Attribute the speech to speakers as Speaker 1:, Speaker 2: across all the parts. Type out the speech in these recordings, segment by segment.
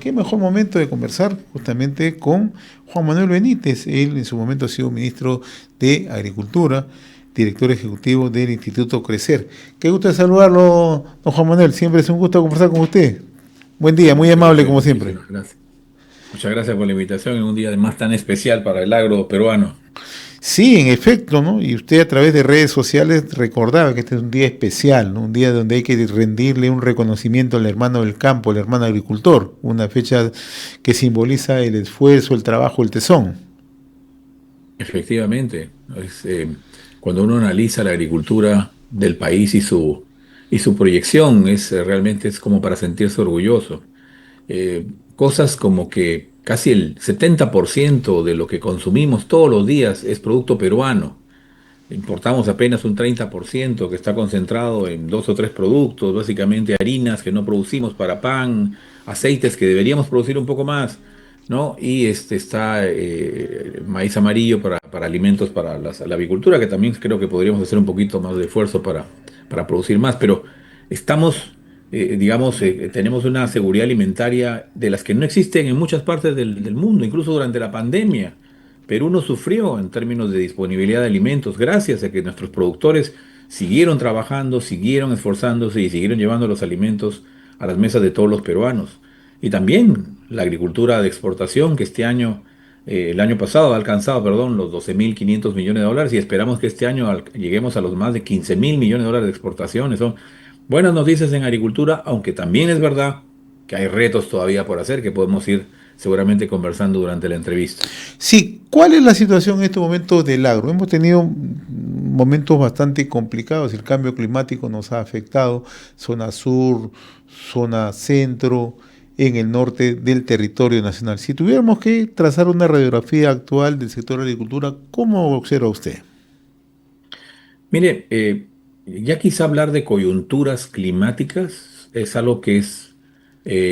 Speaker 1: qué mejor momento de conversar justamente con Juan Manuel Benítez. Él en su momento ha sido ministro de Agricultura, director ejecutivo del Instituto Crecer. Qué gusto de saludarlo, don Juan Manuel. Siempre es un gusto conversar con usted. Buen día, muy amable
Speaker 2: José,
Speaker 1: como siempre.
Speaker 2: muchísimas gracias. Muchas gracias por la invitación en un día además tan especial para el agro peruano.
Speaker 1: Sí, en efecto, ¿no? Y usted a través de redes sociales recordaba que este es un día especial, ¿no? Un día donde hay que rendirle un reconocimiento al hermano del campo, al hermano agricultor, una fecha que simboliza el esfuerzo, el trabajo, el tesón.
Speaker 2: Efectivamente, cuando uno analiza la agricultura del país y su proyección, realmente es como para sentirse orgulloso. Cosas como que casi el 70% de lo que consumimos todos los días es producto peruano. Importamos apenas un 30% que está concentrado en dos o tres productos, básicamente harinas que no producimos para pan, aceites que deberíamos producir un poco más, ¿no? Y está maíz amarillo para alimentos para la avicultura, que también creo que podríamos hacer un poquito más de esfuerzo para producir más, pero estamos, tenemos una seguridad alimentaria de las que no existen en muchas partes del mundo, incluso durante la pandemia. Perú no sufrió en términos de disponibilidad de alimentos gracias a que nuestros productores siguieron trabajando, siguieron esforzándose y siguieron llevando los alimentos a las mesas de todos los peruanos. Y también la agricultura de exportación que el año pasado ha alcanzado, perdón, los 12.500 millones de dólares y esperamos que este año lleguemos a los más de 15.000 millones de dólares de exportaciones. Son buenas noticias en agricultura, aunque también es verdad que hay retos todavía por hacer que podemos ir seguramente conversando durante la entrevista.
Speaker 1: Sí, ¿cuál es la situación en estos momentos del agro? Hemos tenido momentos bastante complicados, el cambio climático nos ha afectado, zona sur, zona centro, en el norte del territorio nacional. Si tuviéramos que trazar una radiografía actual del sector de la agricultura, ¿cómo observa usted?
Speaker 2: Mire, ya quizá hablar de coyunturas climáticas es algo que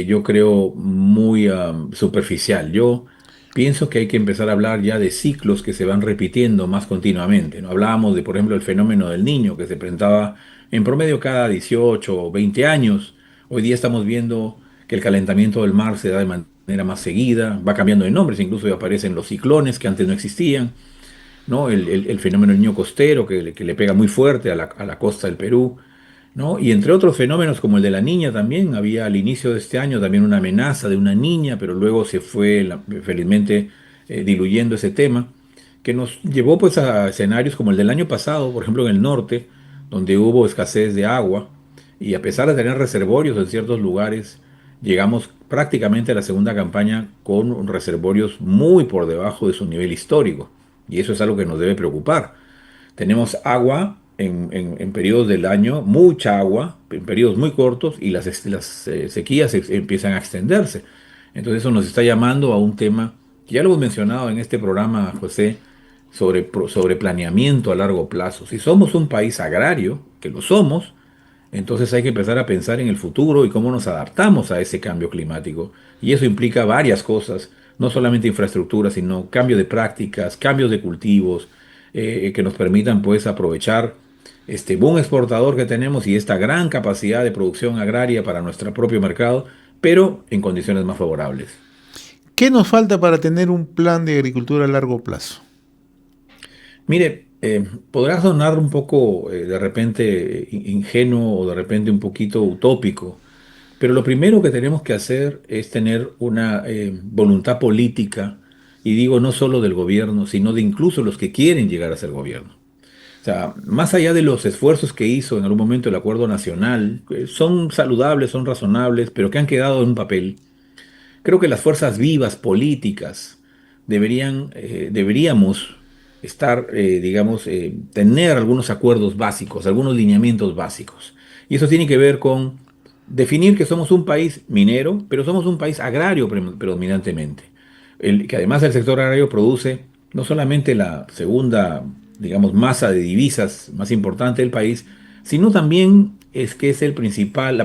Speaker 2: yo creo, muy superficial. Yo pienso que hay que empezar a hablar ya de ciclos que se van repitiendo más continuamente, ¿no? Hablábamos de, por ejemplo, el fenómeno del Niño, que se presentaba en promedio cada 18 o 20 años. Hoy día estamos viendo que el calentamiento del mar se da de manera más seguida, va cambiando de nombres, incluso ya aparecen los ciclones que antes no existían, ¿no? El fenómeno del niño costero que le pega muy fuerte a la costa del Perú, ¿no? Y entre otros fenómenos como el de la niña también, había al inicio de este año también una amenaza de una niña, pero luego se fue felizmente diluyendo ese tema, que nos llevó pues a escenarios como el del año pasado, por ejemplo en el norte, donde hubo escasez de agua, y a pesar de tener reservorios en ciertos lugares, llegamos prácticamente a la segunda campaña con reservorios muy por debajo de su nivel histórico. Y eso es algo que nos debe preocupar. Tenemos agua en periodos del año, mucha agua, en periodos muy cortos, y las sequías empiezan a extenderse. Entonces eso nos está llamando a un tema que ya lo hemos mencionado en este programa, José, sobre planeamiento a largo plazo. Si somos un país agrario, que lo somos, entonces hay que empezar a pensar en el futuro y cómo nos adaptamos a ese cambio climático. Y eso implica varias cosas, no solamente infraestructura, sino cambio de prácticas, cambios de cultivos, que nos permitan pues aprovechar este boom exportador que tenemos y esta gran capacidad de producción agraria para nuestro propio mercado, pero en condiciones más favorables.
Speaker 1: ¿Qué nos falta para tener un plan de agricultura a largo plazo?
Speaker 2: Mire, podrá sonar un poco de repente ingenuo o de repente un poquito utópico. Pero lo primero que tenemos que hacer es tener una voluntad política, y digo no solo del gobierno, sino de incluso los que quieren llegar a ser gobierno. O sea, más allá de los esfuerzos que hizo en algún momento el Acuerdo Nacional, que son saludables, son razonables, pero que han quedado en un papel, creo que las fuerzas vivas políticas deberíamos estar, tener algunos acuerdos básicos, algunos lineamientos básicos. Y eso tiene que ver con definir que somos un país minero, pero somos un país agrario predominantemente. Que además el sector agrario produce no solamente la segunda, digamos, masa de divisas más importante del país, sino también es que es la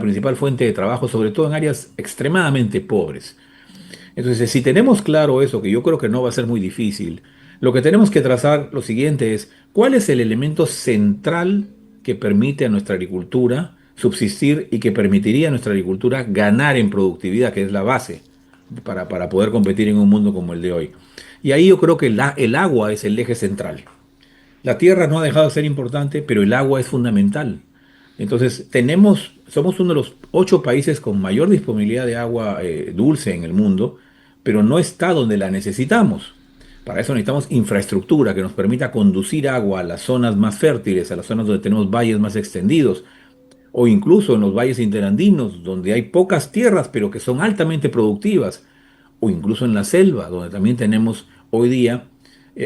Speaker 2: principal fuente de trabajo, sobre todo en áreas extremadamente pobres. Entonces, si tenemos claro eso, que yo creo que no va a ser muy difícil, lo que tenemos que trazar lo siguiente es, ¿cuál es el elemento central que permite a nuestra agricultura subsistir y que permitiría a nuestra agricultura ganar en productividad, que es la base? para poder competir en un mundo como el de hoy. Y ahí yo creo que el agua es el eje central. La tierra no ha dejado de ser importante, pero el agua es fundamental. Entonces, somos uno de los 8 países con mayor disponibilidad de agua dulce en el mundo, pero no está donde la necesitamos. Para eso necesitamos infraestructura que nos permita conducir agua a las zonas más fértiles, a las zonas donde tenemos valles más extendidos, o incluso en los valles interandinos, donde hay pocas tierras, pero que son altamente productivas, o incluso en la selva, donde también tenemos hoy día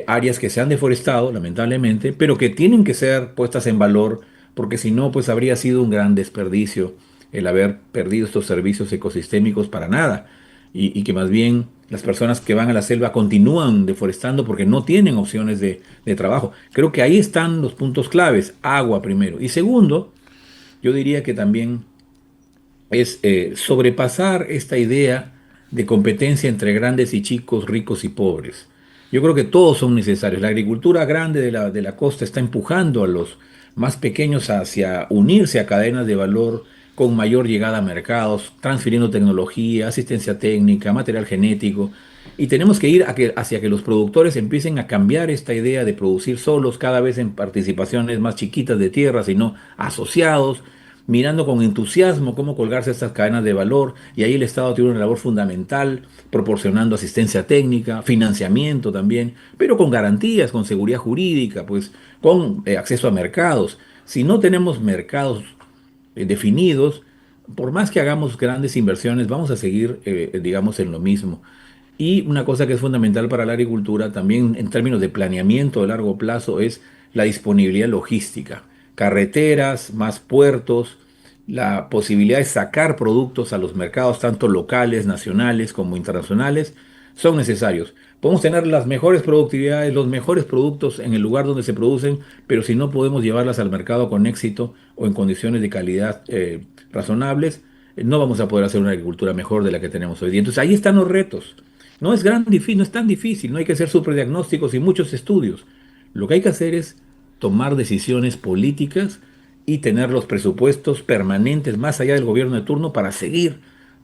Speaker 2: áreas que se han deforestado, lamentablemente, pero que tienen que ser puestas en valor, porque si no, pues habría sido un gran desperdicio el haber perdido estos servicios ecosistémicos para nada, y que más bien las personas que van a la selva continúan deforestando porque no tienen opciones de trabajo. Creo que ahí están los puntos claves, agua primero. Y segundo, yo diría que también es sobrepasar esta idea de competencia entre grandes y chicos, ricos y pobres. Yo creo que todos son necesarios. La agricultura grande de la costa está empujando a los más pequeños hacia unirse a cadenas de valor con mayor llegada a mercados, transfiriendo tecnología, asistencia técnica, material genético. Y tenemos que ir hacia que los productores empiecen a cambiar esta idea de producir solos, cada vez en participaciones más chiquitas de tierra, sino asociados, mirando con entusiasmo cómo colgarse estas cadenas de valor, y ahí el Estado tiene una labor fundamental, proporcionando asistencia técnica, financiamiento también, pero con garantías, con seguridad jurídica, pues con acceso a mercados. Si no tenemos mercados definidos, por más que hagamos grandes inversiones, vamos a seguir, digamos, en lo mismo. Y una cosa que es fundamental para la agricultura, también en términos de planeamiento de largo plazo, es la disponibilidad logística. Carreteras, más puertos, la posibilidad de sacar productos a los mercados, tanto locales, nacionales como internacionales, son necesarios. Podemos tener las mejores productividades, los mejores productos en el lugar donde se producen, pero si no podemos llevarlas al mercado con éxito o en condiciones de calidad razonables, no vamos a poder hacer una agricultura mejor de la que tenemos hoy día. Entonces ahí están los retos. No es tan difícil, no hay que hacer superdiagnósticos y muchos estudios. Lo que hay que hacer es tomar decisiones políticas y tener los presupuestos permanentes más allá del gobierno de turno para seguir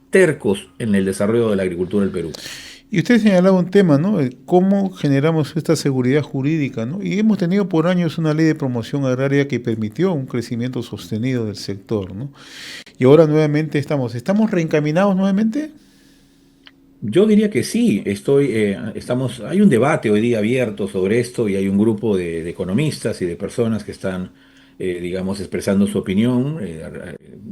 Speaker 2: tercos en el desarrollo de la agricultura del Perú.
Speaker 1: Y usted señalaba un tema, ¿no? ¿Cómo generamos esta seguridad jurídica, ¿no? Y hemos tenido por años una ley de promoción agraria que permitió un crecimiento sostenido del sector, ¿no? Y ahora nuevamente ¿estamos reencaminados nuevamente?
Speaker 2: Yo diría que sí, hay un debate hoy día abierto sobre esto y hay un grupo de economistas y de personas que están, digamos, expresando su opinión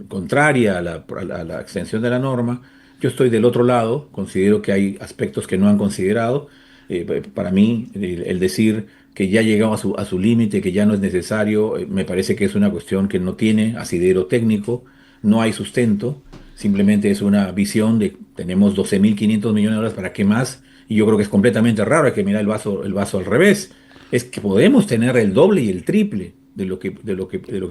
Speaker 2: contraria a la extensión de la norma. Yo estoy del otro lado, considero que hay aspectos que no han considerado. Para mí, el decir que ya llegamos a su límite, que ya no es necesario, me parece que es una cuestión que no tiene asidero técnico, no hay sustento. Simplemente es una visión de tenemos 12.500 millones de dólares, ¿para qué más? Y yo creo que es completamente raro, hay que mirar el vaso al revés. Es que podemos tener el doble y el triple de lo que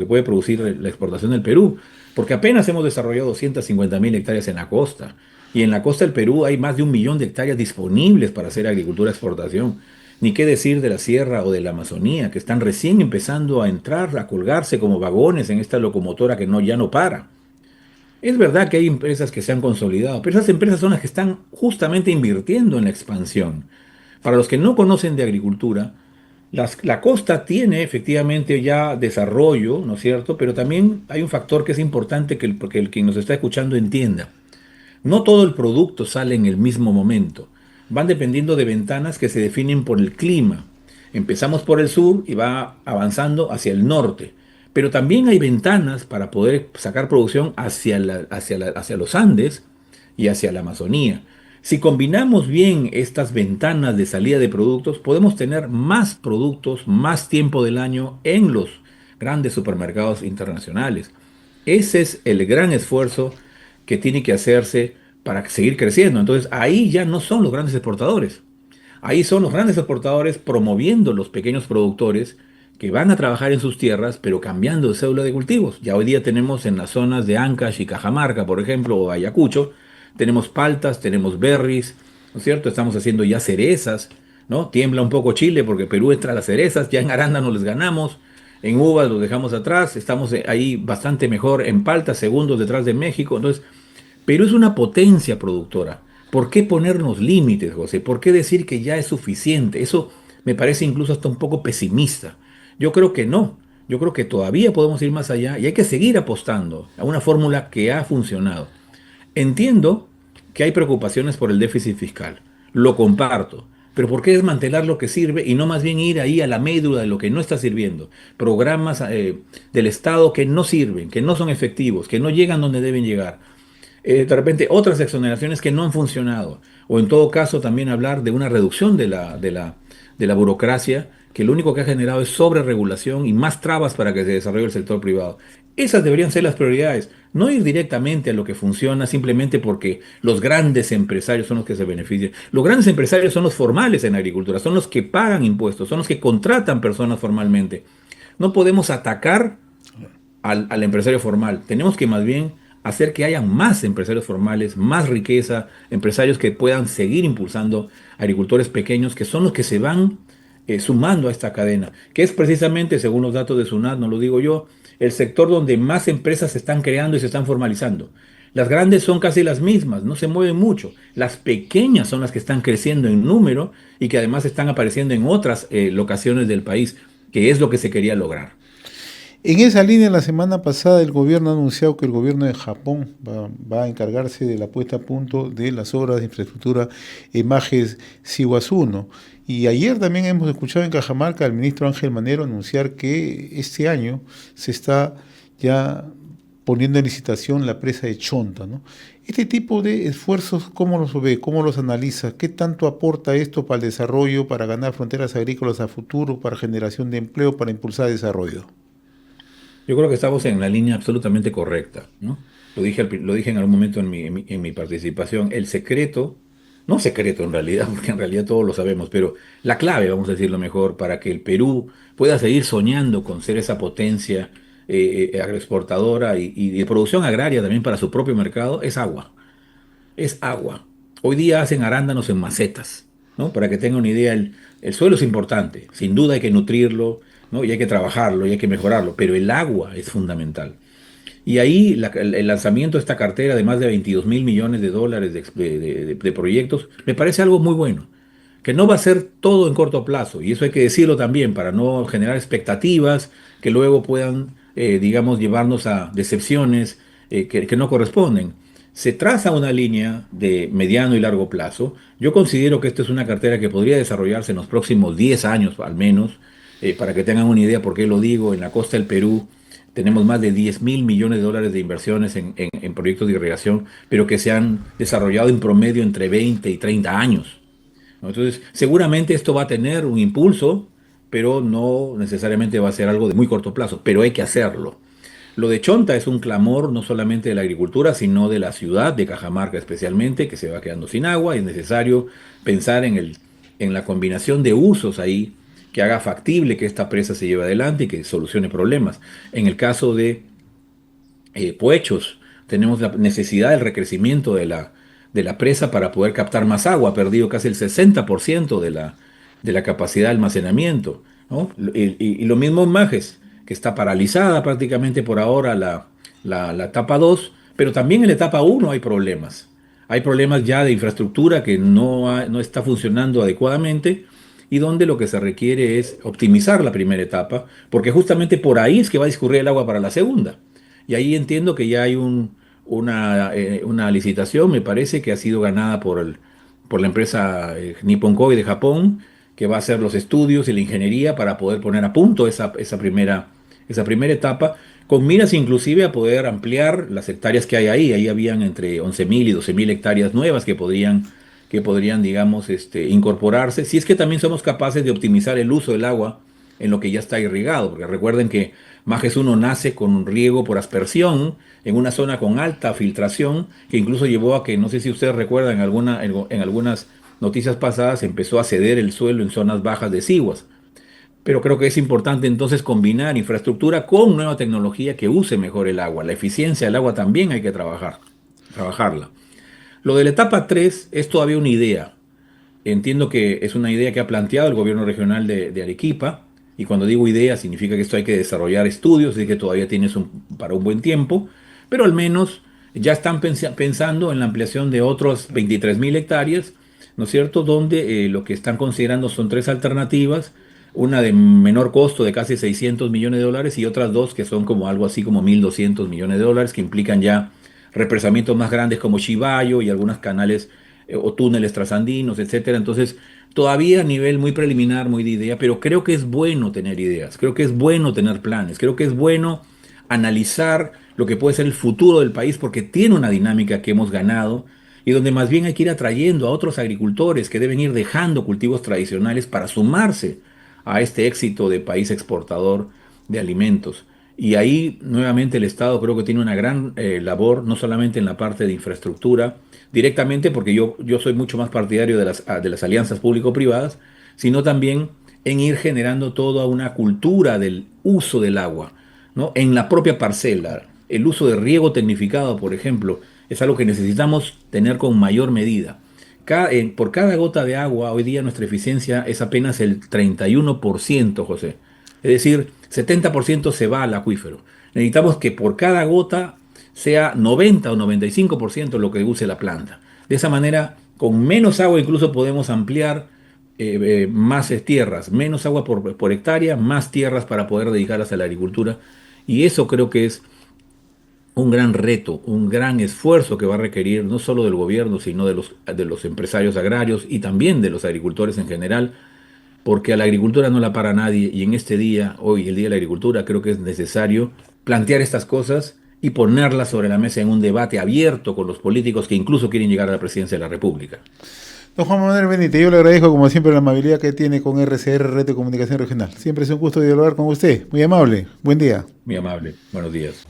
Speaker 2: puede producir la exportación del Perú, porque apenas hemos desarrollado 250.000 hectáreas en la costa. Y en la costa del Perú hay más de 1 millón de hectáreas disponibles para hacer agricultura de exportación. Ni qué decir de la sierra o de la Amazonía, que están recién empezando a entrar, a colgarse como vagones en esta locomotora que ya no para. Es verdad que hay empresas que se han consolidado, pero esas empresas son las que están justamente invirtiendo en la expansión. Para los que no conocen de agricultura, la costa tiene efectivamente ya desarrollo, ¿no es cierto? Pero también hay un factor que es importante que el quien nos está escuchando entienda. No todo el producto sale en el mismo momento. Van dependiendo de ventanas que se definen por el clima. Empezamos por el sur y va avanzando hacia el norte. Pero también hay ventanas para poder sacar producción hacia los Andes y hacia la Amazonía. Si combinamos bien estas ventanas de salida de productos, podemos tener más productos, más tiempo del año en los grandes supermercados internacionales. Ese es el gran esfuerzo que tiene que hacerse para seguir creciendo. Entonces ahí ya no son los grandes exportadores. Ahí son los grandes exportadores promoviendo los pequeños productores que van a trabajar en sus tierras, pero cambiando de cédula de cultivos. Ya hoy día tenemos en las zonas de Ancash y Cajamarca, por ejemplo, o Ayacucho, tenemos paltas, tenemos berries, ¿no es cierto? Estamos haciendo ya cerezas, ¿no? Tiembla un poco Chile porque Perú entra a las cerezas, ya en arándanos les ganamos, en uvas los dejamos atrás, estamos ahí bastante mejor en paltas, segundos detrás de México. Entonces, Perú es una potencia productora, ¿Por qué ponernos límites, José? ¿Por qué decir que ya es suficiente? Eso me parece incluso hasta un poco pesimista. Yo creo que no. Yo creo que todavía podemos ir más allá y hay que seguir apostando a una fórmula que ha funcionado. Entiendo que hay preocupaciones por el déficit fiscal, lo comparto, pero ¿por qué desmantelar lo que sirve y no más bien ir ahí a la médula de lo que no está sirviendo? Programas del Estado que no sirven, que no son efectivos, que no llegan donde deben llegar. De repente otras exoneraciones que no han funcionado, o en todo caso también hablar de una reducción de la burocracia, que lo único que ha generado es sobreregulación y más trabas para que se desarrolle el sector privado. Esas deberían ser las prioridades, no ir directamente a lo que funciona simplemente porque los grandes empresarios son los que se benefician. Los grandes empresarios son los formales en agricultura, son los que pagan impuestos, son los que contratan personas formalmente. No podemos atacar al empresario formal. Tenemos que más bien hacer que haya más empresarios formales, más riqueza, empresarios que puedan seguir impulsando agricultores pequeños, que son los que se van sumando a esta cadena, que es precisamente, según los datos de SUNAT, no lo digo yo, el sector donde más empresas se están creando y se están formalizando. Las grandes son casi las mismas, no se mueven mucho. Las pequeñas son las que están creciendo en número y que además están apareciendo en otras locaciones del país, que es lo que se quería lograr.
Speaker 1: En esa línea, la semana pasada el gobierno ha anunciado que el gobierno de Japón va a encargarse de la puesta a punto de las obras de infraestructura en Majes Ciguazú, ¿no? Y ayer también hemos escuchado en Cajamarca al ministro Ángel Manero anunciar que este año se está ya poniendo en licitación la presa de Chonta, ¿no? Este tipo de esfuerzos, ¿cómo los ve? ¿Cómo los analiza? ¿Qué tanto aporta esto para el desarrollo, para ganar fronteras agrícolas a futuro, para generación de empleo, para impulsar el desarrollo?
Speaker 2: Yo creo que estamos en la línea absolutamente correcta, ¿no? Lo dije en algún momento en mi participación. El secreto, no secreto en realidad, porque en realidad todos lo sabemos, pero la clave, vamos a decirlo mejor, para que el Perú pueda seguir soñando con ser esa potencia agroexportadora y de producción agraria también para su propio mercado, es agua. Es agua. Hoy día hacen arándanos en macetas, ¿no? Para que tengan una idea, el suelo es importante, sin duda hay que nutrirlo, ¿no? Y hay que trabajarlo y hay que mejorarlo, pero el agua es fundamental. Y ahí el lanzamiento de esta cartera de más de 22.000 millones de dólares de proyectos me parece algo muy bueno, que no va a ser todo en corto plazo, y eso hay que decirlo también para no generar expectativas que luego puedan, digamos, llevarnos a decepciones que no corresponden. Se traza una línea de mediano y largo plazo. Yo considero que esta es una cartera que podría desarrollarse en los próximos 10 años al menos, para que tengan una idea por qué lo digo. En la costa del Perú tenemos más de 10.000 millones de dólares de inversiones en proyectos de irrigación, pero que se han desarrollado en promedio entre 20 y 30 años, ¿no? Entonces, seguramente esto va a tener un impulso, pero no necesariamente va a ser algo de muy corto plazo, pero hay que hacerlo. Lo de Chonta es un clamor no solamente de la agricultura, sino de la ciudad de Cajamarca especialmente, que se va quedando sin agua. Es necesario pensar en la combinación de usos ahí que haga factible que esta presa se lleve adelante y que solucione problemas. En el caso de Poechos, tenemos la necesidad del recrecimiento de la presa para poder captar más agua. Ha perdido casi el 60% de la capacidad de almacenamiento, ¿no? Y lo mismo en Majes, que está paralizada prácticamente por ahora la etapa 2, pero también en la etapa uno hay problemas. Hay problemas ya de infraestructura que no está funcionando adecuadamente y donde lo que se requiere es optimizar la primera etapa, porque justamente por ahí es que va a discurrir el agua para la segunda. Y ahí entiendo que ya hay una licitación, me parece, que ha sido ganada por la empresa Nippon Koei de Japón, que va a hacer los estudios y la ingeniería para poder poner a punto esa primera etapa, con miras inclusive a poder ampliar las hectáreas que hay ahí. Ahí habían entre 11.000 y 12.000 hectáreas nuevas que podrían, digamos, incorporarse, si es que también somos capaces de optimizar el uso del agua en lo que ya está irrigado, porque recuerden que Majes 1 nace con un riego por aspersión en una zona con alta filtración, que incluso llevó a que, no sé si ustedes recuerdan, en algunas noticias pasadas empezó a ceder el suelo en zonas bajas de Siguas. Pero creo que es importante entonces combinar infraestructura con nueva tecnología que use mejor el agua. La eficiencia del agua también hay que trabajarla. Lo de la etapa 3 es todavía una idea. Entiendo que es una idea que ha planteado el gobierno regional de Arequipa, y cuando digo idea significa que esto hay que desarrollar estudios, y que todavía tienes para un buen tiempo, pero al menos ya están pensando en la ampliación de otros 23.000 hectáreas, ¿no es cierto? Donde lo que están considerando son tres alternativas, una de menor costo de casi 600 millones de dólares y otras dos que son como algo así como 1.200 millones de dólares, que implican ya represamientos más grandes como Chivayo y algunos canales o túneles trasandinos, etcétera. Entonces, todavía a nivel muy preliminar, muy de idea, pero creo que es bueno tener ideas, creo que es bueno tener planes, creo que es bueno analizar lo que puede ser el futuro del país porque tiene una dinámica que hemos ganado y donde más bien hay que ir atrayendo a otros agricultores que deben ir dejando cultivos tradicionales para sumarse a este éxito de país exportador de alimentos. Y ahí nuevamente el Estado creo que tiene una gran labor, no solamente en la parte de infraestructura, directamente porque yo soy mucho más partidario de las alianzas público-privadas, sino también en ir generando toda una cultura del uso del agua, ¿no? En la propia parcela. El uso de riego tecnificado, por ejemplo, es algo que necesitamos tener con mayor medida. Por cada gota de agua, hoy día nuestra eficiencia es apenas el 31%, José. Es decir, 70% se va al acuífero. Necesitamos que por cada gota sea 90 o 95% lo que use la planta. De esa manera, con menos agua incluso podemos ampliar más tierras, menos agua por hectárea, más tierras para poder dedicarlas a la agricultura. Y eso creo que es un gran reto, un gran esfuerzo que va a requerir no solo del gobierno, sino de los empresarios agrarios y también de los agricultores en general, porque a la agricultura no la para nadie y en este día, hoy, el Día de la Agricultura, creo que es necesario plantear estas cosas y ponerlas sobre la mesa en un debate abierto con los políticos que incluso quieren llegar a la presidencia de la República.
Speaker 1: Don Juan Manuel Benítez, yo le agradezco como siempre la amabilidad que tiene con RCR, Red de Comunicación Regional. Siempre es un gusto dialogar con usted. Muy amable. Buen día.
Speaker 2: Muy amable. Buenos días.